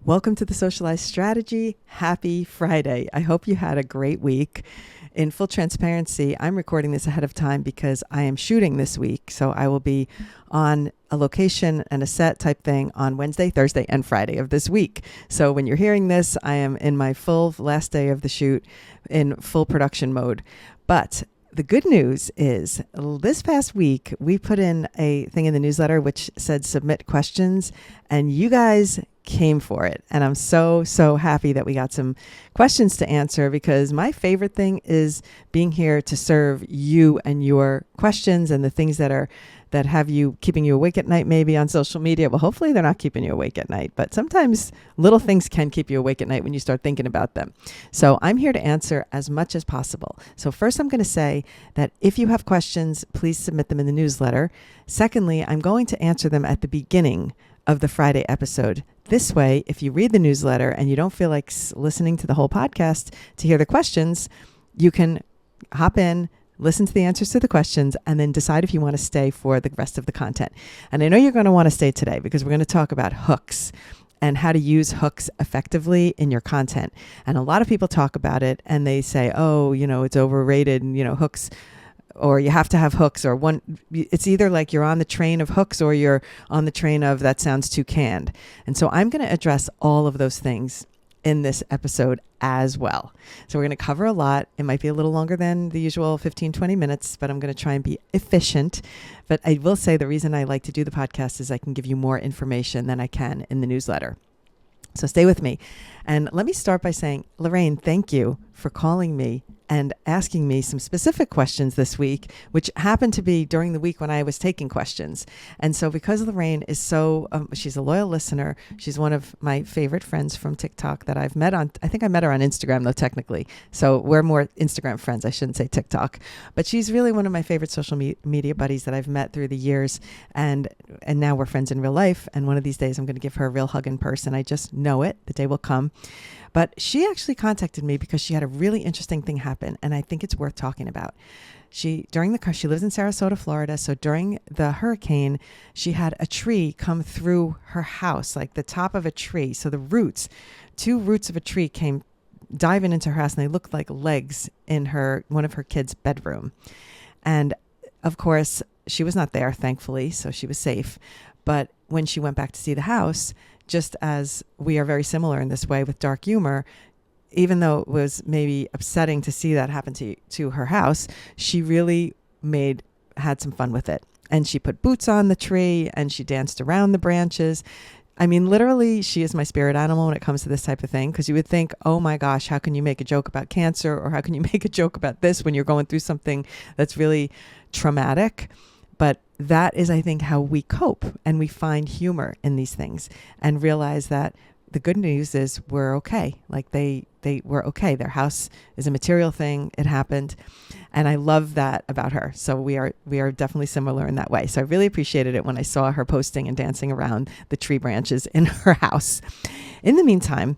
Welcome to the Socialize strategy. Happy Friday. I hope you had a great week. In full transparency, I'm recording this ahead of time because I am shooting this week. So I will be on a location and a set type thing on Wednesday, Thursday, and Friday of this week. So when you're hearing this, I am in my full last day of the shoot in full production mode. But the good news is this past week, we put in a thing in the newsletter which said submit questions, and you guys came for it. And I'm so happy that we got some questions to answer, because my favorite thing is being here to serve you and your questions and the things that have you keeping you awake at night, maybe on social media. Well, hopefully they're not keeping you awake at night, but sometimes little things can keep you awake at night when you start thinking about them. So I'm here to answer as much as possible. So first, I'm going to say that if you have questions, please submit them in the newsletter. Secondly, I'm going to answer them at the beginning of the Friday episode. This way, if you read the newsletter and you don't feel like listening to the whole podcast to hear the questions, you can hop in, listen to the answers to the questions, and then decide if you want to stay for the rest of the content. And I know you're going to want to stay today because we're going to talk about hooks and how to use hooks effectively in your content. And a lot of people talk about it and they say, oh, it's overrated, and, hooks, or you have to have hooks, or one, it's either like you're on the train of hooks or you're on the train of that sounds too canned. And so I'm going to address all of those things in this episode as well. So we're going to cover a lot. It might be a little longer than the usual 15-20 minutes, but I'm going to try and be efficient. But I will say the reason I like to do the podcast is I can give you more information than I can in the newsletter. So stay with me. And let me start by saying, Lorraine, thank you for calling me and asking me some specific questions this week, which happened to be during the week when I was taking questions. And so because Lorraine is she's a loyal listener, she's one of my favorite friends from TikTok that I've met on, I think I met her on Instagram though, technically. So we're more Instagram friends. I shouldn't say TikTok, but she's really one of my favorite social media buddies that I've met through the years. And now we're friends in real life. And one of these days I'm going to give her a real hug in person. I just know it. The day will come. But she actually contacted me because she had a really interesting thing happen, and I think it's worth talking about. She lives in Sarasota, Florida. So during the hurricane, she had a tree come through her house, like the top of a tree. So the two roots of a tree came diving into her house, and they looked like legs in one of her kids' bedroom. And of course, she was not there, thankfully, so she was safe. But when she went back to see the house, just as we are very similar in this way with dark humor, even though it was maybe upsetting to see that happen to her house, she really had some fun with it. And she put boots on the tree and she danced around the branches. I mean, literally, she is my spirit animal when it comes to this type of thing, because you would think, oh my gosh, how can you make a joke about cancer, or how can you make a joke about this when you're going through something that's really traumatic? But that is, I think, how we cope, and we find humor in these things and realize that the good news is we're okay. Like they were okay. Their house is a material thing. It happened. And I love that about her. So we are definitely similar in that way. So I really appreciated it when I saw her posting and dancing around the tree branches in her house. In the meantime,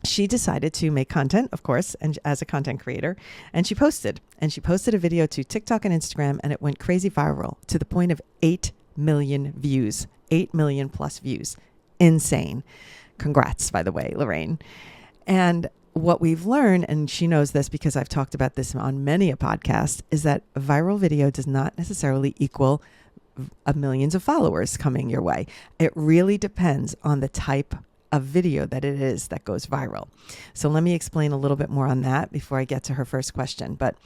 she decided to make content, of course, and as a content creator, and she posted a video to TikTok and Instagram, and it went crazy viral to the point of 8 million views, 8 million plus views. Insane. Congrats, by the way, Lorraine. And what we've learned, and she knows this because I've talked about this on many a podcast, is that a viral video does not necessarily equal millions of followers coming your way. It really depends on the type of video that it is that goes viral. So let me explain a little bit more on that before I get to her first question. But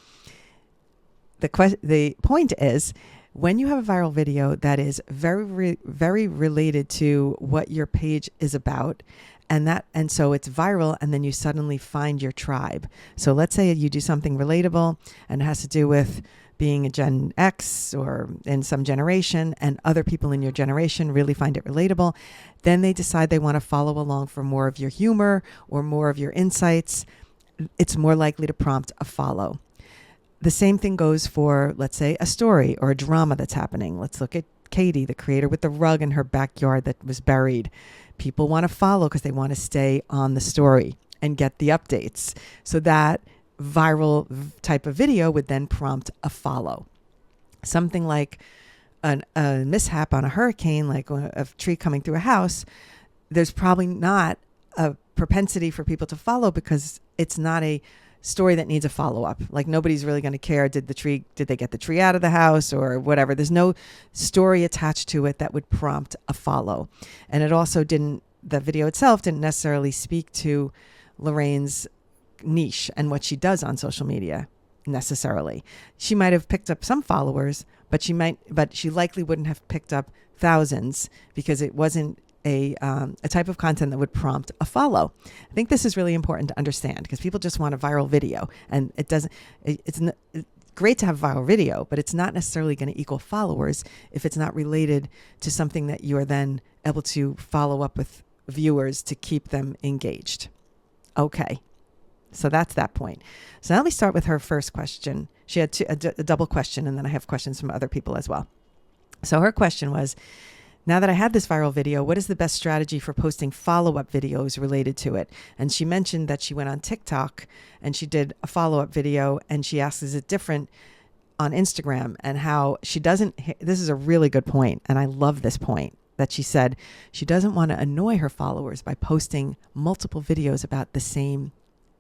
the point is, when you have a viral video that is very related to what your page is about, and so it's viral, and then you suddenly find your tribe. So let's say you do something relatable and it has to do with being a Gen X or in some generation, and other people in your generation really find it relatable. Then they decide they want to follow along for more of your humor or more of your insights. It's more likely to prompt a follow. The same thing goes for, let's say, a story or a drama that's happening. Let's look at Katie, the creator with the rug in her backyard that was buried. People want to follow because they want to stay on the story and get the updates. So that viral type of video would then prompt a follow. Something like a mishap on a hurricane, like a tree coming through a house, there's probably not a propensity for people to follow because it's not a story that needs a follow-up. Like nobody's really going to care. Did they get the tree out of the house or whatever? There's no story attached to it that would prompt a follow. And it also the video itself didn't necessarily speak to Lorraine's niche and what she does on social media necessarily. She might have picked up some followers, but she likely wouldn't have picked up thousands because it wasn't a type of content that would prompt a follow. I think this is really important to understand because people just want a viral video, and it's great to have viral video, but it's not necessarily going to equal followers if it's not related to something that you are then able to follow up with viewers to keep them engaged. Okay. So that's that point. So now let me start with her first question. She had a double question, and then I have questions from other people as well. So her question was, now that I had this viral video, what is the best strategy for posting follow-up videos related to it? And she mentioned that she went on TikTok and she did a follow-up video, and she asked, is it different on Instagram? And how she doesn't, this is a really good point, and I love this point, that she said she doesn't want to annoy her followers by posting multiple videos about the same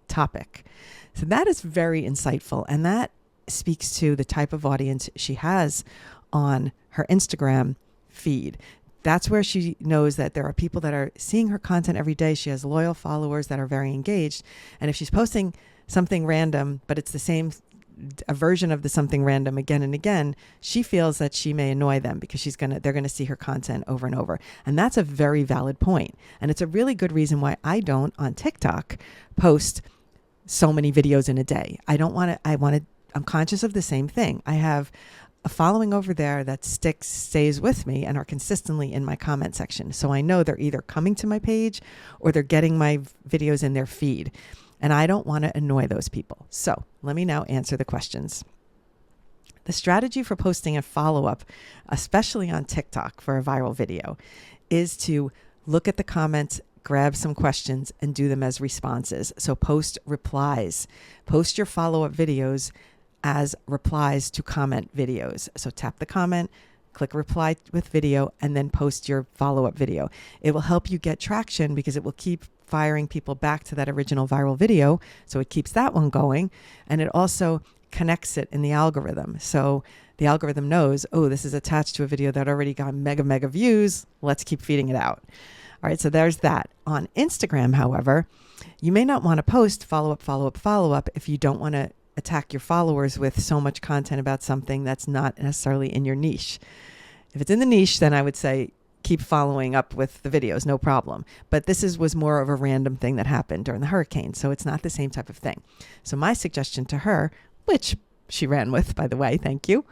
topic. So that is very insightful, and that speaks to the type of audience she has on her Instagram feed. That's where she knows that there are people that are seeing her content every day. She has loyal followers that are very engaged. And if she's posting something random, but it's a version of the something random again and again, she feels that she may annoy them because they're going to see her content over and over. And that's a very valid point. And it's a really good reason why I don't on TikTok post so many videos in a day. I'm conscious of the same thing. I have a following over there that stays with me and are consistently in my comment section. So I know they're either coming to my page or they're getting my videos in their feed. And I don't want to annoy those people. So let me now answer the questions. The strategy for posting a follow-up, especially on TikTok for a viral video, is to look at the comments, grab some questions, and do them as responses. So post replies. Post your follow-up videos as replies to comment videos. So tap the comment, click reply with video, and then post your follow-up video. It will help you get traction because it will keep firing people back to that original viral video. So it keeps that one going. And it also connects it in the algorithm. So the algorithm knows, oh, this is attached to a video that already got mega views. Let's keep feeding it out. All right, so there's that. On Instagram, however, you may not want to post follow-up if you don't want to attack your followers with so much content about something that's not necessarily in your niche. If it's in the niche, then I would say keep following up with the videos, no problem. But this was more of a random thing that happened during the hurricane, so it's not the same type of thing. So my suggestion to her, which she ran with, by the way, thank you,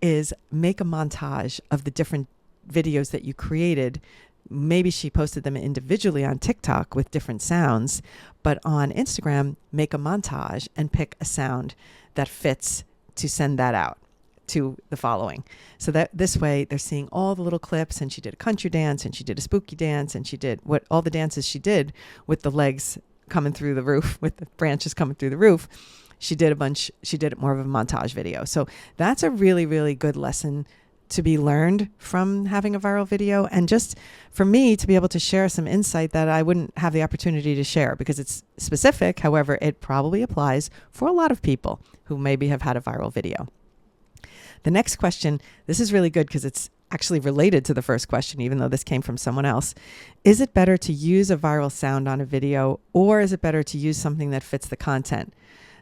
is make a montage of the different videos that you created. Maybe she posted them individually on TikTok with different sounds, but on Instagram, make a montage and pick a sound that fits to send that out to the following. So that this way they're seeing all the little clips, and she did a country dance, and she did a spooky dance, and she did all the dances she did with the legs coming through the roof, with the branches coming through the roof. She did it more of a montage video. So that's a really, really good lesson to be learned from having a viral video, and just for me to be able to share some insight that I wouldn't have the opportunity to share because it's specific. However, it probably applies for a lot of people who maybe have had a viral video. The next question, this is really good because it's actually related to the first question, even though this came from someone else. Is it better to use a viral sound on a video, or is it better to use something that fits the content?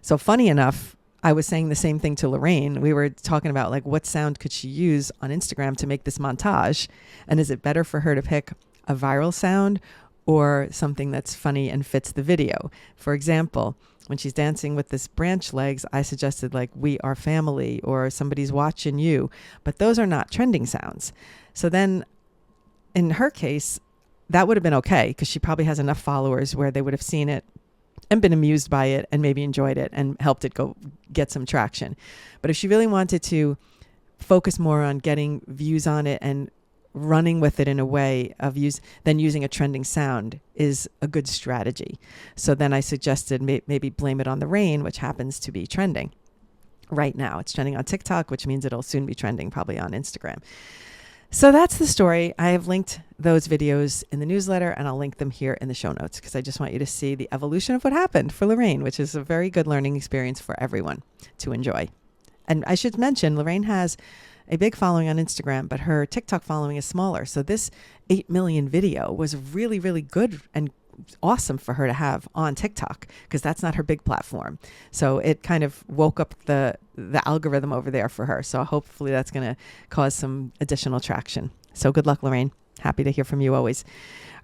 So funny enough, I was saying the same thing to Lorraine. We were talking about like what sound could she use on Instagram to make this montage? And is it better for her to pick a viral sound or something that's funny and fits the video? For example, when she's dancing with this branch legs, I suggested like "We Are Family" or "Somebody's Watching You," but those are not trending sounds. So then in her case, that would have been okay because she probably has enough followers where they would have seen it and been amused by it and maybe enjoyed it and helped it go get some traction. But if she really wanted to focus more on getting views on it and running with it in a way of then using a trending sound is a good strategy. So then I suggested maybe "Blame It on the Rain," which happens to be trending right now. It's trending on TikTok, which means it'll soon be trending probably on Instagram. So that's the story. I have linked those videos in the newsletter, and I'll link them here in the show notes because I just want you to see the evolution of what happened for Lorraine, which is a very good learning experience for everyone to enjoy. And I should mention, Lorraine has a big following on Instagram, but her TikTok following is smaller. So this 8 million video was really, really good and awesome for her to have on TikTok because that's not her big platform. So it kind of woke up the algorithm over there for her. So hopefully that's going to cause some additional traction. So good luck, Lorraine. Happy to hear from you always.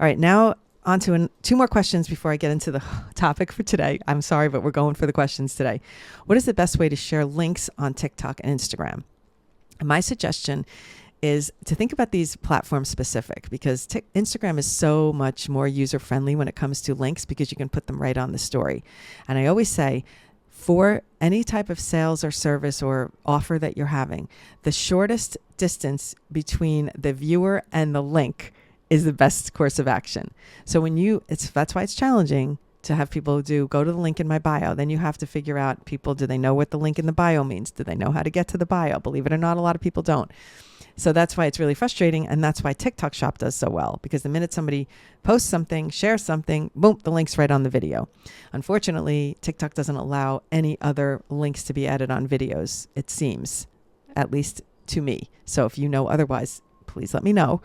All right, now on to two more questions before I get into the topic for today. I'm sorry, but we're going for the questions today. What is the best way to share links on TikTok and Instagram? And my suggestion is to think about these platforms specific because Instagram is so much more user-friendly when it comes to links because you can put them right on the story. And I always say, for any type of sales or service or offer that you're having, the shortest distance between the viewer and the link is the best course of action. So that's why it's challenging to have people go to the link in my bio. Then you have to figure out do they know what the link in the bio means? Do they know how to get to the bio? Believe it or not, a lot of people don't. So that's why it's really frustrating. And that's why TikTok Shop does so well, because the minute somebody posts something, shares something, boom, the link's right on the video. Unfortunately, TikTok doesn't allow any other links to be added on videos, it seems, at least to me. So if you know otherwise, please let me know.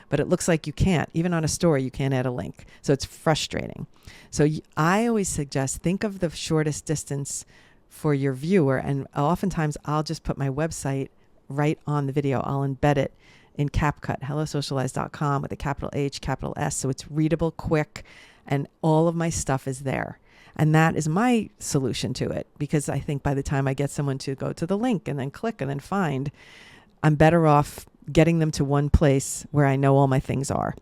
But it looks like you can't. Even on a story, you can't add a link. So it's frustrating. So I always suggest think of the shortest distance for your viewer. And oftentimes I'll just put my website right on the video. I'll embed it in CapCut, hellosocialize.com with a capital H, capital S. So it's readable, quick, and all of my stuff is there. And that is my solution to it, because I think by the time I get someone to go to the link and then click and then find, I'm better off getting them to one place where I know all my things are.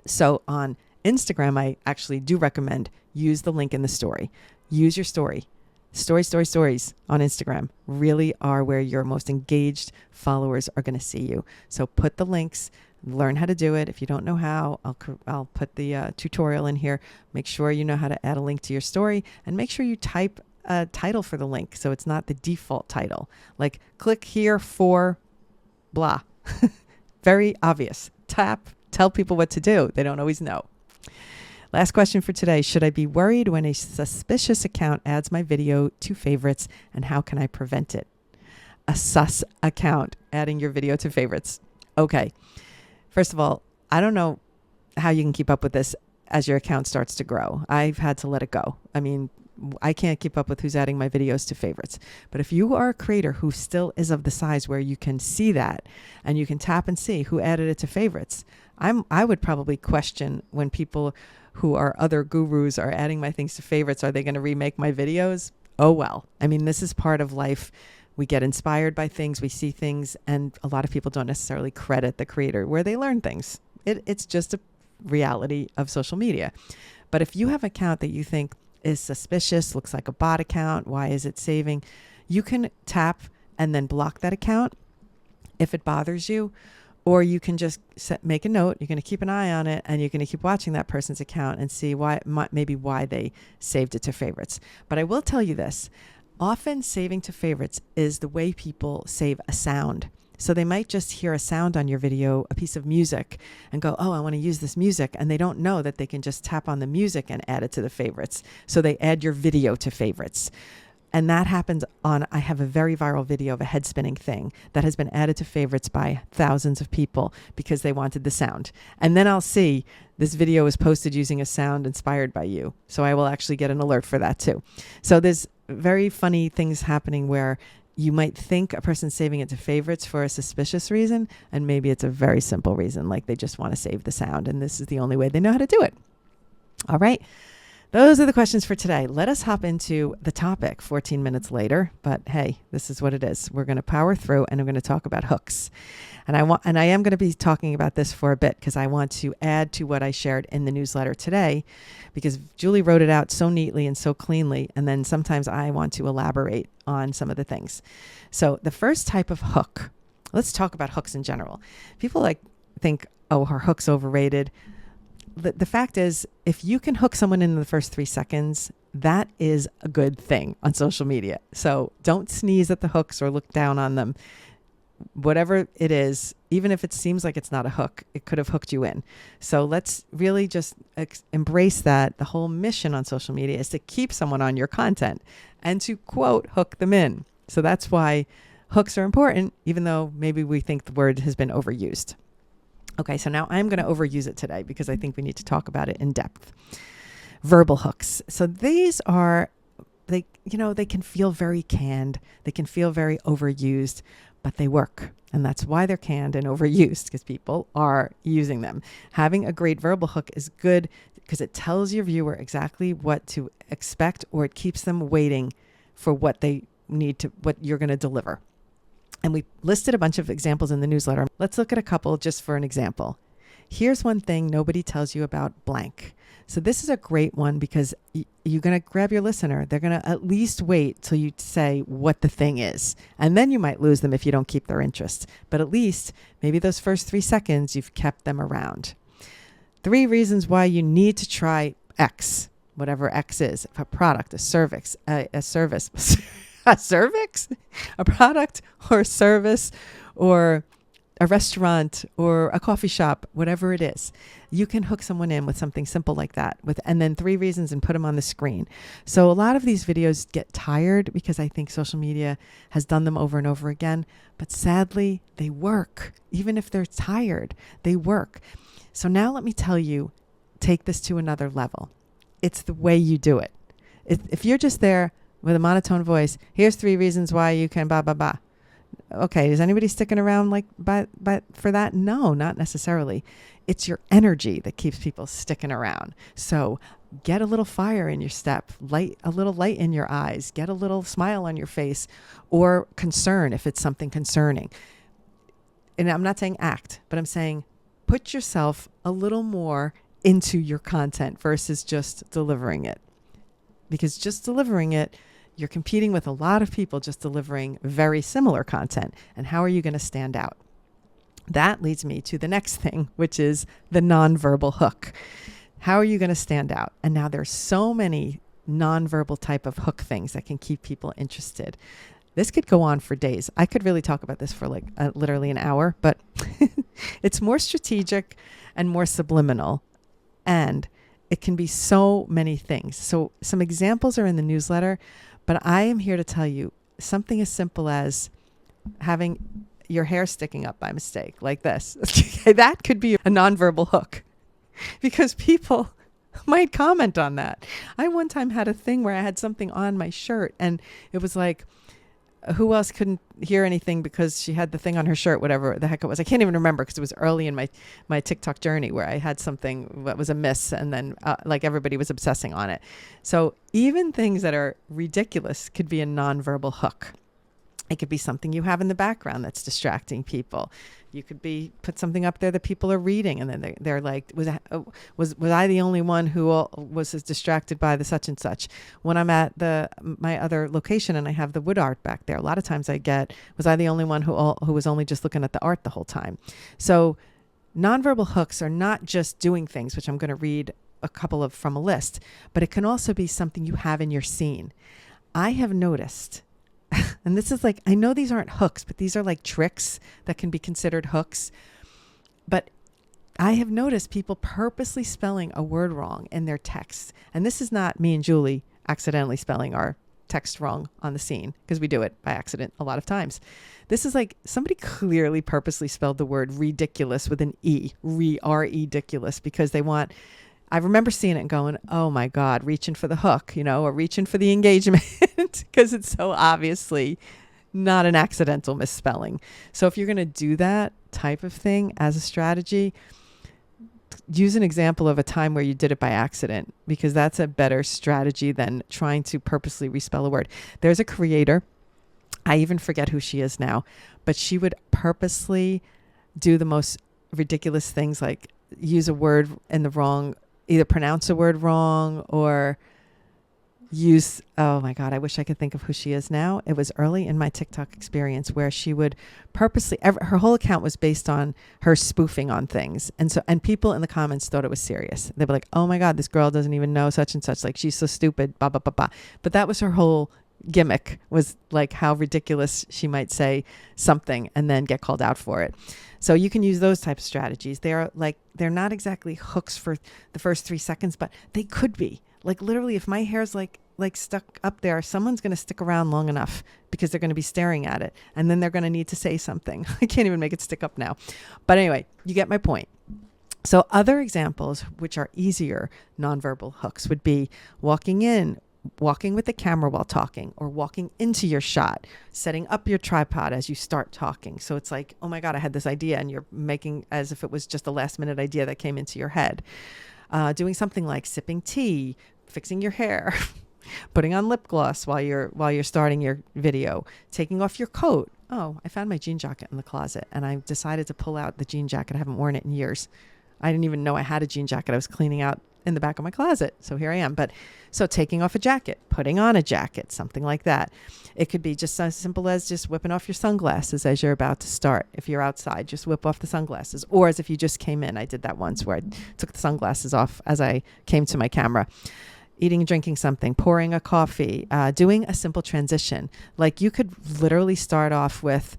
So on Instagram, I actually do recommend use the link in the story. Use your story. Stories on Instagram really are where your most engaged followers are going to see you. So put the links, learn how to do it. If you don't know how, I'll put the tutorial in here. Make sure you know how to add a link to your story, and make sure you type a title for the link so it's not the default title. Like click here for blah. Very obvious. Tell people what to do. They don't always know. Last question for today. Should I be worried when a suspicious account adds my video to favorites, and how can I prevent it? A sus account adding your video to favorites. Okay. First of all, I don't know how you can keep up with this as your account starts to grow. I've had to let it go. I mean, I can't keep up with who's adding my videos to favorites. But if you are a creator who still is of the size where you can see that and you can tap and see who added it to favorites, I would probably question when people who are other gurus are adding my things to favorites. Are they going to remake my videos? Oh, well. I mean, this is part of life. We get inspired by things, we see things, and a lot of people don't necessarily credit the creator where they learn things. It's just a reality of social media. But if you have an account that you think is suspicious, looks like a bot account, why is it saving? You can tap and then block that account if it bothers you, or you can just make a note. You're going to keep an eye on it, and you're going to keep watching that person's account and see maybe why they saved it to favorites. But I will tell you this, often saving to favorites is the way people save a sound. So they might just hear a sound on your video, a piece of music, and go, oh, I want to use this music. And they don't know that they can just tap on the music and add it to the favorites. So they add your video to favorites. And that happens I have a very viral video of a head spinning thing that has been added to favorites by thousands of people because they wanted the sound. And then I'll see this video is posted using a sound inspired by you. So I will actually get an alert for that too. So there's very funny things happening where you might think a person's saving it to favorites for a suspicious reason, and maybe it's a very simple reason, like they just want to save the sound, and this is the only way they know how to do it. All right. Those are the questions for today. Let us hop into the topic 14 minutes later, but hey, this is what it is. We're going to power through, and I'm going to talk about hooks. And I am going to be talking about this for a bit because I want to add to what I shared in the newsletter today, because Julie wrote it out so neatly and so cleanly. And then sometimes I want to elaborate on some of the things. So the first type of hook, let's talk about hooks in general. People think, oh, her hook's overrated. The fact is, if you can hook someone in the first 3 seconds, that is a good thing on social media. So don't sneeze at the hooks or look down on them. Whatever it is, Even if it seems like it's not a hook, it could have hooked you in. So let's really just embrace that. The whole mission on social media is to keep someone on your content and to, quote, hook them in. So that's why hooks are important, even though maybe we think the word has been overused. Okay, so now I'm going to overuse it today because I think we need to talk about it in depth. Verbal hooks. So these are, they can feel very canned. They can feel very overused, but they work. And that's why they're canned and overused, because people are using them. Having a great verbal hook is good because it tells your viewer exactly what to expect, or it keeps them waiting for what they need to, what you're going to deliver. And we listed a bunch of examples in the newsletter. Let's look at a couple just for an example. Here's one thing nobody tells you about blank. So this is a great one because you're going to grab your listener. They're going to at least wait till you say what the thing is. And then you might lose them if you don't keep their interest. But at least maybe those first 3 seconds, you've kept them around. 3 reasons why you need to try X, whatever X is, a product, a service, a cervix, a product or a service or a restaurant or a coffee shop, whatever it is. You can hook someone in with something simple like that, and then 3 reasons, and put them on the screen. So a lot of these videos get tired because I think social media has done them over and over again, but sadly they work. Even if they're tired, they work. So now let me tell you, take this to another level. It's the way you do it. If you're just there with a monotone voice, here's 3 reasons why you can blah, blah, blah. Okay, is anybody sticking around for that? No, not necessarily. It's your energy that keeps people sticking around. So get a little fire in your step, a little light in your eyes, get a little smile on your face, or concern if it's something concerning. And I'm not saying act, but I'm saying put yourself a little more into your content versus just delivering it. Because just delivering it, you're competing with a lot of people just delivering very similar content. And how are you going to stand out? That leads me to the next thing, which is the nonverbal hook. How are you going to stand out? And now there's so many nonverbal type of hook things that can keep people interested. This could go on for days. I could really talk about this for literally an hour, but it's more strategic and more subliminal. And it can be so many things. So some examples are in the newsletter, but I am here to tell you something as simple as having your hair sticking up by mistake like this. That could be a nonverbal hook because people might comment on that. I one time had a thing where I had something on my shirt and it was like, who else couldn't hear anything because she had the thing on her shirt, whatever the heck it was. I can't even remember because it was early in my TikTok journey where I had something that was amiss and then everybody was obsessing on it. So even things that are ridiculous could be a nonverbal hook. It could be something you have in the background that's distracting people. You could put something up there that people are reading, and then they're like, was I the only one who was as distracted by the such and such? When I'm at my other location and I have the wood art back there, a lot of times I get, was I the only one who was only just looking at the art the whole time? So nonverbal hooks are not just doing things, which I'm going to read a couple of from a list, but it can also be something you have in your scene. I have noticed. And this is I know these aren't hooks, but these are like tricks that can be considered hooks. But I have noticed people purposely spelling a word wrong in their text. And this is not me and Julie accidentally spelling our text wrong on the scene, because we do it by accident a lot of times. This is somebody clearly purposely spelled the word ridiculous with an E, ridiculous, because they want... I remember seeing it and going, oh my God, reaching for the hook, or reaching for the engagement because it's so obviously not an accidental misspelling. So if you're going to do that type of thing as a strategy, use an example of a time where you did it by accident, because that's a better strategy than trying to purposely respell a word. There's a creator, I even forget who she is now, but she would purposely do the most ridiculous things, like use a word in the wrong, either pronounce a word wrong or use, oh my God, I wish I could think of who she is now. It was early in my TikTok experience where she would purposely, her whole account was based on her spoofing on things. And people in the comments thought it was serious. They were like, oh my God, this girl doesn't even know such and such. Like, she's so stupid, blah, blah, blah, blah. But that was her whole gimmick was like how ridiculous she might say something and then get called out for it. So you can use those types of strategies. They're not exactly hooks for the first 3 seconds, but they could be. Like literally, if my hair's like stuck up there, someone's going to stick around long enough because they're going to be staring at it, and then they're going to need to say something. I can't even make it stick up now. But anyway, you get my point. So other examples, which are easier nonverbal hooks, would be walking in, walking with the camera while talking, or walking into your shot, setting up your tripod as you start talking. So it's like, oh my God, I had this idea, and you're making as if it was just a last minute idea that came into your head. Doing something like sipping tea, fixing your hair, putting on lip gloss while you're starting your video, taking off your coat. Oh, I found my jean jacket in the closet, and I decided to pull out the jean jacket. I haven't worn it in years. I didn't even know I had a jean jacket. I was cleaning out in the back of my closet. So here I am. But so taking off a jacket, putting on a jacket, something like that. It could be just as simple as just whipping off your sunglasses as you're about to start. If you're outside, just whip off the sunglasses. Or as if you just came in. I did that once where I took the sunglasses off as I came to my camera. Eating, drinking something, pouring a coffee, doing a simple transition. Like you could literally start off with,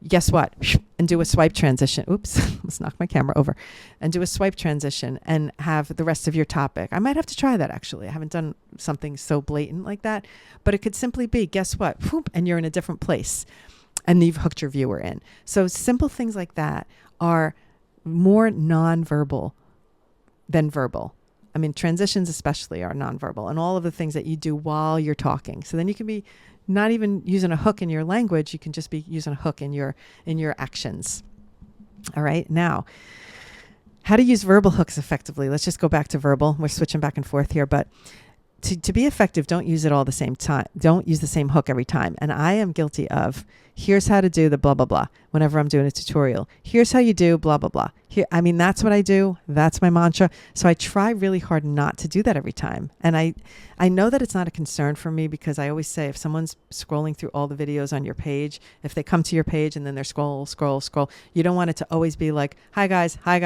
guess what? And do a swipe transition. Oops, let's knock my camera over. And do a swipe transition and have the rest of your topic. I might have to try that actually. I haven't done something so blatant like that, but it could simply be, guess what? Whoop, and you're in a different place and you've hooked your viewer in. So simple things like that are more nonverbal than verbal. I mean, transitions especially are nonverbal, and all of the things that you do while you're talking. So then you can be not even using a hook in your language. You can just be using a hook in your actions. All right. Now, how to use verbal hooks effectively. Let's just go back to verbal. We're switching back and forth here, but to be effective, don't use it all the same time. Don't use the same hook every time. And I am guilty of, here's how to do the blah, blah, blah. Whenever I'm doing a tutorial, here's how you do blah, blah, blah. That's what I do. That's my mantra. So I try really hard not to do that every time. And I know that it's not a concern for me, because I always say, if someone's scrolling through all the videos on your page, if they come to your page and then they're scroll, you don't want it to always be like, hi guys. I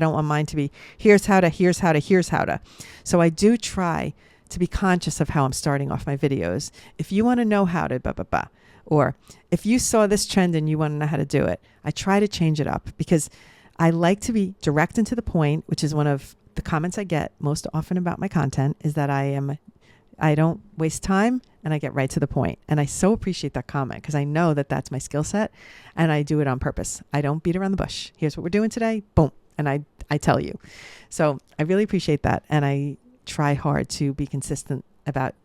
don't want mine to be, here's how to. So I do try to be conscious of how I'm starting off my videos. If you want to know how to blah, blah, blah, or if you saw this trend and you want to know how to do it, I try to change it up, because I like to be direct and to the point, which is one of the comments I get most often about my content, is that I don't waste time and I get right to the point. And I so appreciate that comment, because I know that that's my skill set and I do it on purpose. I don't beat around the bush. Here's what we're doing today. Boom. And I tell you. So I really appreciate that. And I try hard to be consistent about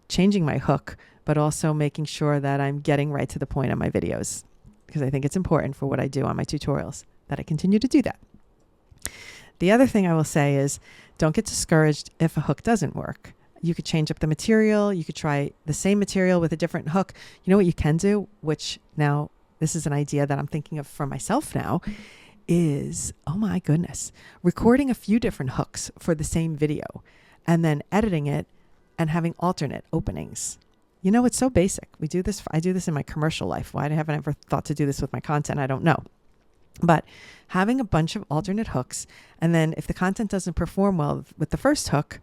changing my hook, but also making sure that I'm getting right to the point on my videos, because I think it's important for what I do on my tutorials that I continue to do that. The other thing I will say is, don't get discouraged if a hook doesn't work. You could change up the material. You could try the same material with a different hook. You know what you can do, which now this is an idea that I'm thinking of for myself now, is, oh my goodness, recording a few different hooks for the same video and then editing it and having alternate openings. You know, it's so basic. I do this in my commercial life. Why haven't I ever thought to do this with my content? I don't know. But having a bunch of alternate hooks, and then if the content doesn't perform well with the first hook,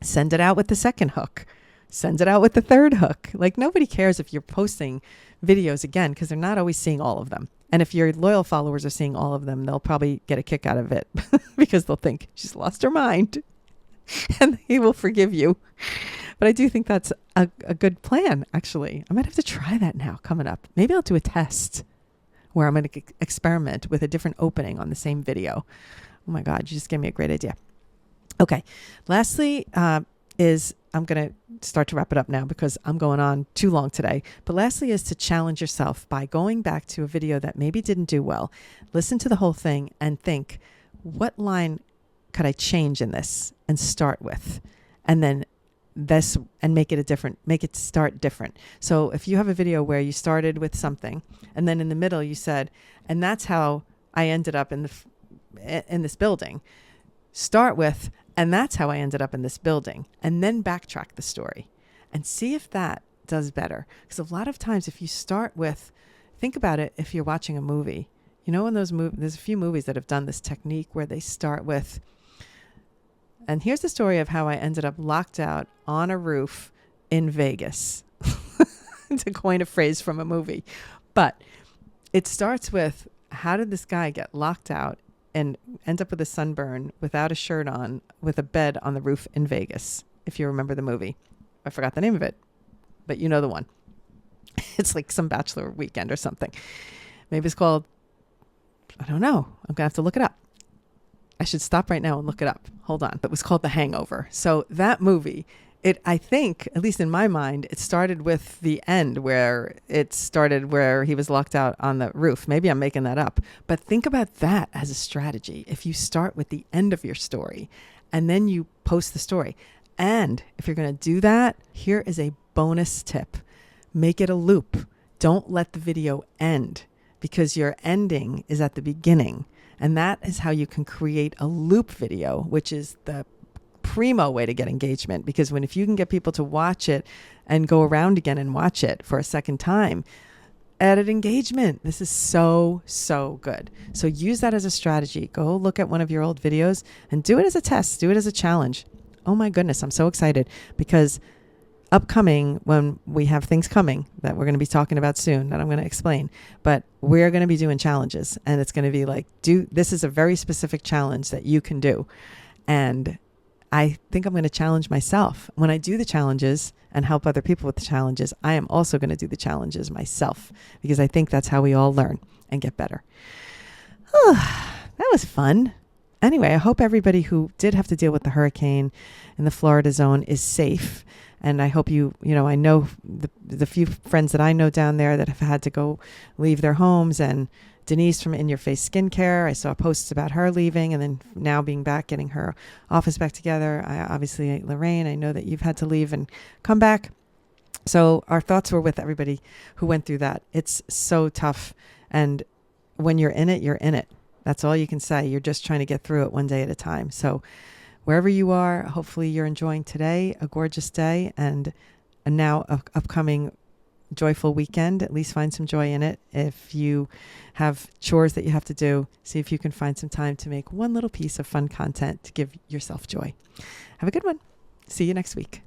send it out with the second hook. Send it out with the third hook. Like, nobody cares if you're posting videos again, because they're not always seeing all of them. And if your loyal followers are seeing all of them, they'll probably get a kick out of it because they'll think she's lost her mind and they will forgive you. But I do think that's a good plan, actually. I might have to try that now coming up. Maybe I'll do a test where I'm going to experiment with a different opening on the same video. Oh my God, you just gave me a great idea. Okay. Lastly, I'm going to start to wrap it up now because I'm going on too long today. But lastly is to challenge yourself by going back to a video that maybe didn't do well. Listen to the whole thing and think, what line could I change in this and start with? And then this, and make it start different. So if you have a video where you started with something and then in the middle you said, and that's how I ended up in this building, start with, and that's how I ended up in this building, and then backtrack the story and see if that does better. Because a lot of times if you start with, think about it, if you're watching a movie, you know, in those movies, there's a few movies that have done this technique where they start with, and here's the story of how I ended up locked out on a roof in Vegas, to coin a phrase from a movie. But it starts with, how did this guy get locked out and end up with a sunburn without a shirt on with a bed on the roof in Vegas? If you remember the movie. I forgot the name of it, but you know the one. It's like some bachelor weekend or something. Maybe it's called, I don't know. I'm going to have to look it up. I should stop right now and look it up. Hold on. It was called The Hangover. So that movie, I think, at least in my mind, it started with the end where he was locked out on the roof. Maybe I'm making that up. But think about that as a strategy. If you start with the end of your story and then you post the story. And if you're going to do that, here is a bonus tip. Make it a loop. Don't let the video end, because your ending is at the beginning. And that is how you can create a loop video, which is the primo way to get engagement. Because if you can get people to watch it and go around again and watch it for a second time, added engagement. This is so, so good. So use that as a strategy. Go look at one of your old videos and do it as a test. Do it as a challenge. Oh my goodness, I'm so excited, because upcoming, when we have things coming that we're going to be talking about soon that I'm going to explain, but we're going to be doing challenges, and it's going to be like, this is a very specific challenge that you can do. And I think I'm going to challenge myself. When I do the challenges and help other people with the challenges, I am also going to do the challenges myself, because I think that's how we all learn and get better. That was fun. Anyway, I hope everybody who did have to deal with the hurricane in the Florida zone is safe. And I hope I know the few friends that I know down there that have had to go leave their homes, and Denise from In Your Face Skincare, I saw posts about her leaving and then now being back, getting her office back together. Obviously, Lorraine, I know that you've had to leave and come back. So our thoughts were with everybody who went through that. It's so tough. And when you're in it, you're in it. That's all you can say. You're just trying to get through it one day at a time. So wherever you are, hopefully you're enjoying today, a gorgeous day, and now a upcoming joyful weekend. At least find some joy in it. If you have chores that you have to do, see if you can find some time to make one little piece of fun content to give yourself joy. Have a good one. See you next week.